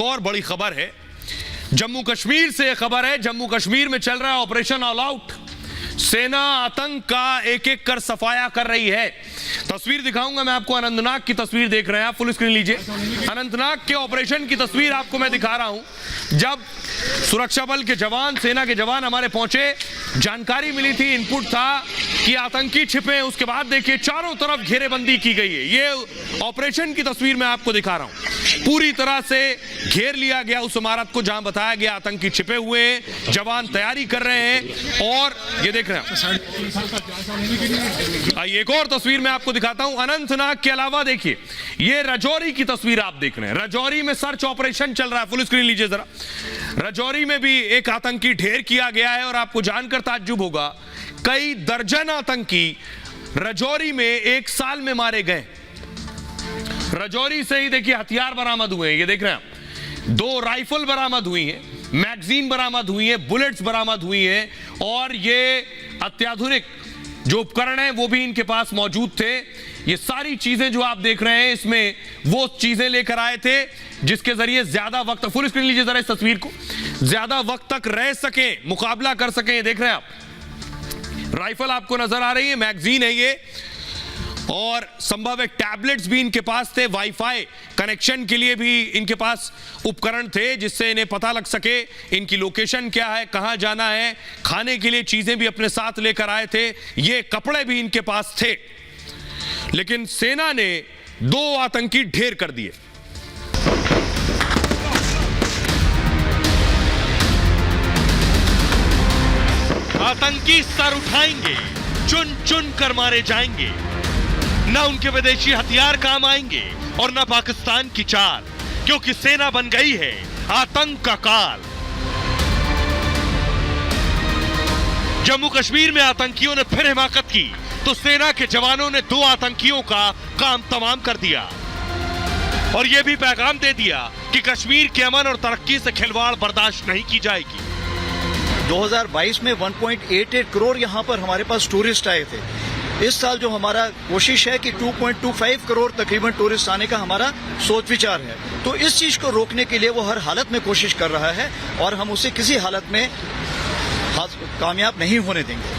और बड़ी खबर है, जम्मू कश्मीर से खबर है। जम्मू कश्मीर में चल रहा है ऑपरेशन ऑल आउट। सेना आतंक का एक एक कर सफाया कर रही है। तस्वीर दिखाऊंगा मैं आपको, अनंतनाग की तस्वीर देख रहे हैं आप, फुल स्क्रीन लीजिए। अनंतनाग के ऑपरेशन की तस्वीर आपको मैं दिखा रहा हूं। जब सुरक्षा बल के जवान, सेना के जवान हमारे पहुंचे, जानकारी मिली थी, इनपुट था कि आतंकी छिपे हैं। उसके बाद देखिए चारों तरफ घेरेबंदी की गई है। ये ऑपरेशन की तस्वीर मैं आपको दिखा रहा हूं। पूरी तरह से घेर लिया गया उस इमारत को जहां बताया गया आतंकी छिपे हुए हैं, जवान तैयारी कर रहे हैं। और ये देख रहे हैं, एक और तस्वीर मैं आपको दिखाता हूं। अनंतनाग के अलावा देखिए ये राजौरी की तस्वीर आप देख रहे हैं। राजौरी में सर्च ऑपरेशन चल रहा है, फुल स्क्रीन लीजिए जरा। राजौरी में भी एक आतंकी ढेर किया गया है और आपको जानकर ताज्जुब होगा, कई दर्जन आतंकी राजौरी में एक साल में मारे गए। राजौरी से ही देखिए हथियार बरामद हुए हैं, ये देख रहे हैं आप। 2 राइफल बरामद हुई हैं, मैगजीन बरामद हुई है, बुलेट्स बरामद हुई हैं और ये अत्याधुनिक जो उपकरण हैं वो भी इनके पास मौजूद थे। ये सारी चीजें जो आप देख रहे हैं इसमें वो चीजें लेकर आए थे जिसके जरिए ज्यादा वक्त, फुल स्क्रीन लीजिए जरा इस तस्वीर को, ज्यादा वक्त तक रह सके, मुकाबला कर सके। ये देख रहे हैं आप, राइफल आपको नजर आ रही है, मैगजीन है ये, और संभव है टैबलेट्स भी इनके पास थे। वाईफाई कनेक्शन के लिए भी इनके पास उपकरण थे जिससे इन्हें पता लग सके इनकी लोकेशन क्या है, कहां जाना है। खाने के लिए चीजें भी अपने साथ लेकर आए थे, ये कपड़े भी इनके पास थे। लेकिन सेना ने 2 आतंकी ढेर कर दिए। आतंकी सर उठाएंगे, चुन चुन कर मारे जाएंगे। न उनके विदेशी हथियार काम आएंगे और न पाकिस्तान की चाल, क्योंकि सेना बन गई है आतंक का काल। जम्मू कश्मीर में आतंकियों ने फिर हिमाकत की तो सेना के जवानों ने 2 आतंकियों का काम तमाम कर दिया और यह भी पैगाम दे दिया कि कश्मीर के अमन और तरक्की से खिलवाड़ बर्दाश्त नहीं की जाएगी। 2022 में 1.88 करोड़ यहाँ पर हमारे पास टूरिस्ट आए थे। इस साल जो हमारा कोशिश है कि 2.25 करोड़ तकरीबन टूरिस्ट आने का हमारा सोच विचार है। तो इस चीज को रोकने के लिए वो हर हालत में कोशिश कर रहा है और हम उसे किसी हालत में कामयाब नहीं होने देंगे।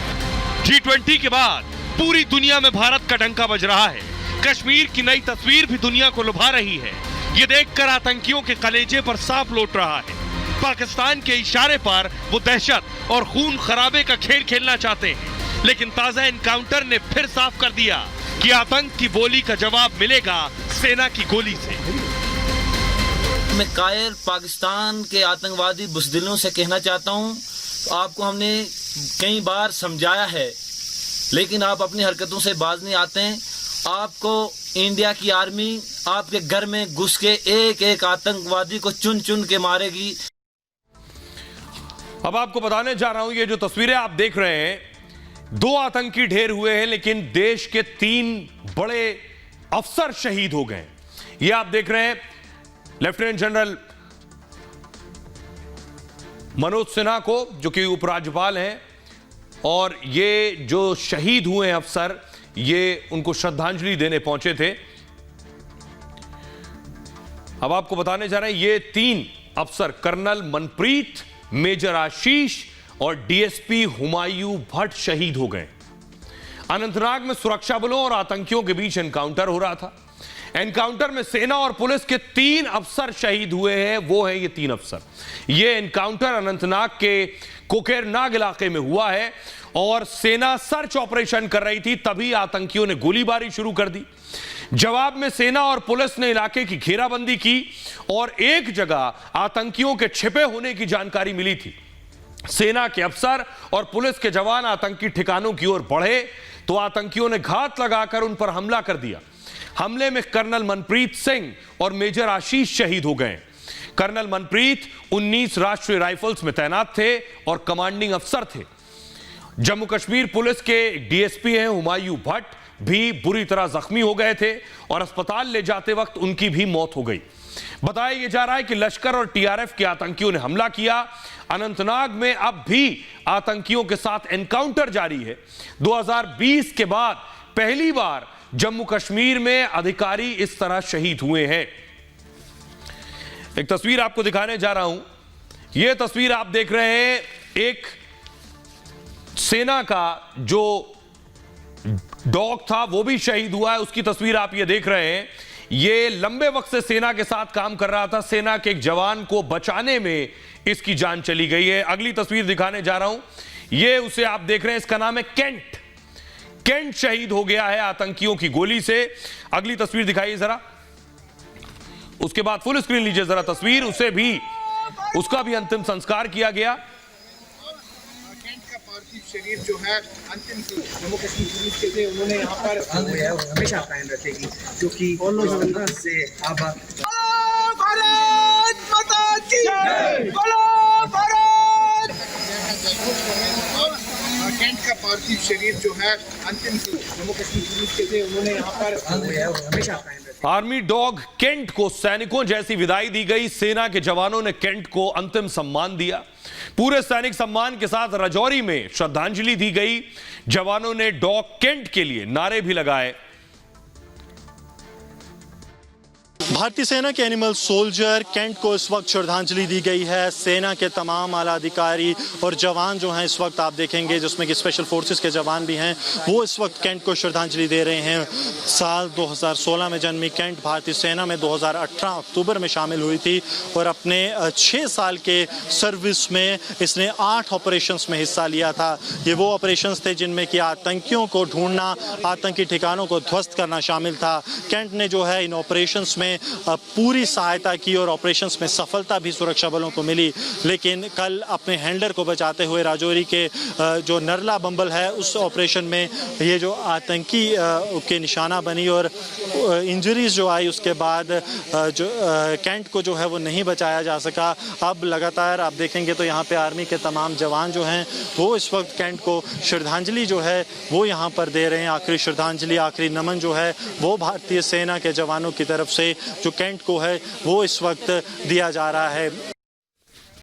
G20 के बाद पूरी दुनिया में भारत का डंका बज रहा है। कश्मीर की नई तस्वीर भी दुनिया को लुभा रही है। ये देखकर आतंकियों के कलेजे पर सांप लौट रहा है। पाकिस्तान के इशारे पर वो दहशत और खून खराबे का खेल खेलना चाहते हैं, लेकिन ताजा एनकाउंटर ने फिर साफ कर दिया कि आतंक की बोली का जवाब मिलेगा सेना की गोली से। मैं कायर पाकिस्तान के आतंकवादी बुज़दिलों से कहना चाहता हूं, आपको हमने कई बार समझाया है लेकिन आप अपनी हरकतों से बाज नहीं आते हैं। आपको इंडिया की आर्मी आपके घर में घुस के एक एक आतंकवादी को चुन चुन के मारेगी। अब आपको बताने जा रहा हूं, ये जो तस्वीरें आप देख रहे हैं, 2 आतंकी ढेर हुए हैं लेकिन देश के 3 बड़े अफसर शहीद हो गए। ये आप देख रहे हैं लेफ्टिनेंट जनरल मनोज सिन्हा को, जो कि उपराज्यपाल हैं, और ये जो शहीद हुए हैं अफसर, ये उनको श्रद्धांजलि देने पहुंचे थे। अब आपको बताने जा रहे हैं ये 3 अफसर, कर्नल मनप्रीत, मेजर आशीष और डीएसपी हुमायूं भट्ट शहीद हो गए। अनंतनाग में सुरक्षा बलों और आतंकियों के बीच एनकाउंटर हो रहा था। एनकाउंटर में सेना और पुलिस के 3 अफसर शहीद हुए हैं। वो हैं ये 3 अफसर। ये एनकाउंटर अनंतनाग के कोकेरनाग इलाके में हुआ है और सेना सर्च ऑपरेशन कर रही थी, तभी आतंकियों ने गोलीबारी शुरू कर दी। जवाब में सेना और पुलिस ने इलाके की घेराबंदी की और एक जगह आतंकियों के छिपे होने की जानकारी मिली थी। सेना के अफसर और पुलिस के जवान आतंकी ठिकानों की ओर बढ़े तो आतंकियों ने घात लगाकर उन पर हमला कर दिया। हमले में कर्नल मनप्रीत सिंह और मेजर आशीष शहीद हो गए। कर्नल मनप्रीत 19 राष्ट्रीय राइफल्स में तैनात थे और कमांडिंग अफसर थे। जम्मू कश्मीर पुलिस के डीएसपी हैं हुमायूं भट्ट भी बुरी तरह जख्मी हो गए थे और अस्पताल ले जाते वक्त उनकी भी मौत हो गई। बताया जा रहा है कि लश्कर और टीआरएफ के आतंकियों ने हमला किया। अनंतनाग में अब भी आतंकियों के साथ एनकाउंटर जारी है। 2020 के बाद पहली बार जम्मू कश्मीर में अधिकारी इस तरह शहीद हुए हैं। एक तस्वीर आपको दिखाने जा रहा हूं। यह तस्वीर आप देख रहे हैं, एक सेना का जो डॉग था वो भी शहीद हुआ है, उसकी तस्वीर आप ये देख रहे हैं। ये लंबे वक्त से सेना के साथ काम कर रहा था, सेना के एक जवान को बचाने में इसकी जान चली गई है। अगली तस्वीर दिखाने जा रहा हूं, ये उसे आप देख रहे हैं, इसका नाम है केंट। केंट शहीद हो गया है आतंकियों की गोली से। अगली तस्वीर दिखाइए जरा, उसके बाद फुल स्क्रीन लीजिए जरा तस्वीर, उसे भी, उसका भी अंतिम संस्कार किया गया। केंट का पार्थिव शरीर जो है अंतिम जम्मू कश्मीर पुलिस के थे, उन्होंने यहाँ पर हमेशा कायम रखेगी, जो कि से भारत माता की जय, बोलो भारत। केंट का पार्थिव शरीर जो है अंतिम जम्मू कश्मीर पुलिस के थे, उन्होंने यहाँ पर हमेशा कायम रखेगी। आर्मी डॉग केंट को सैनिकों जैसी विदाई दी गई। सेना के जवानों ने केंट को अंतिम सम्मान दिया। पूरे सैनिक सम्मान के साथ राजौरी में श्रद्धांजलि दी गई। जवानों ने डॉग केंट के लिए नारे भी लगाए। भारतीय सेना के एनिमल सोल्जर केंट को इस वक्त श्रद्धांजलि दी गई है। सेना के तमाम आला अधिकारी और जवान जो हैं इस वक्त आप देखेंगे, जिसमें कि स्पेशल फोर्सेस के जवान भी हैं, वो इस वक्त केंट को श्रद्धांजलि दे रहे हैं। साल 2016 में जन्मी केंट भारतीय सेना में 2018 अक्टूबर में शामिल हुई थी और अपने 6 साल के सर्विस में इसने 8 ऑपरेशंस में हिस्सा लिया था। ये वो ऑपरेशंस थे जिनमें कि आतंकियों को ढूंढना, आतंकी ठिकानों को ध्वस्त करना शामिल था। केंट ने जो है इन ऑपरेशंस में पूरी सहायता की और ऑपरेशंस में सफलता भी सुरक्षा बलों को मिली। लेकिन कल अपने हैंडलर को बचाते हुए राजौरी के जो नरला बम्बल है उस ऑपरेशन में ये जो आतंकी के निशाना बनी और इंजरीज जो आई, उसके बाद जो केंट को जो है वो नहीं बचाया जा सका। अब लगातार आप देखेंगे तो यहाँ पे आर्मी के तमाम जवान जो हैं वो इस वक्त केंट को श्रद्धांजलि जो है वो यहाँ पर दे रहे हैं। आखिरी श्रद्धांजलि, आखिरी नमन जो है वो भारतीय सेना के जवानों की तरफ से जो केंट को है वो इस वक्त दिया जा रहा है।